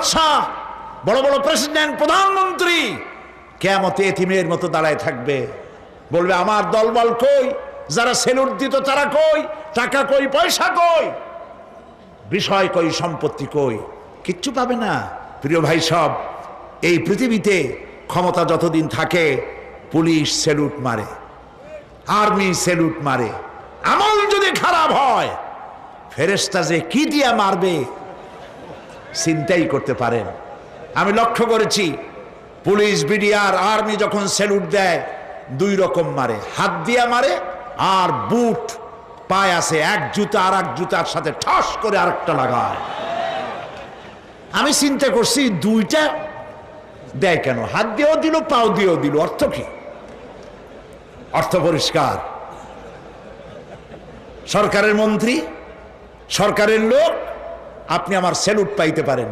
বাদশাহ, বড় বড় প্রেসিডেন্ট, প্রধানমন্ত্রী কিয়ামতে এতিমের মতো দাঁড়ায় থাকবে, বলবে আমার দলবল কই, যারা সেলুট দিত তারা কই, টাকা কই, পয়সা কই, বিষয় কই, সম্পত্তি কই, কিচ্ছু পাবে না। প্রিয় ভাই সব, এই পৃথিবীতে ক্ষমতা যতদিন থাকে পুলিশ সেলুট মারে, আর্মি সেলুট মারে। আমল যদি খারাপ হয় ফেরেশতা যে কি দিয়া মারবে চিন্তাই করতে পারেন। আমি লক্ষ্য করেছি পুলিশ, বিডিআর, আর্মি যখন সেলুট দেয় দুই রকম মারে, হাত দিয়া মারে আর বুট পায় আছে এক জুতা আর এক জুতার সাথে ঠস করে আরেকটা লাগায়। আমি চিন্তা করছি দুইটা দেয় কেন, হাত দিয়েও দিল পাও দিয়েও দিল, অর্থ কি? অর্থ পরিষ্কার। সরকারের মন্ত্রী, সরকারের লোক, আপনি আমার সেলুট পাইতে পারেন।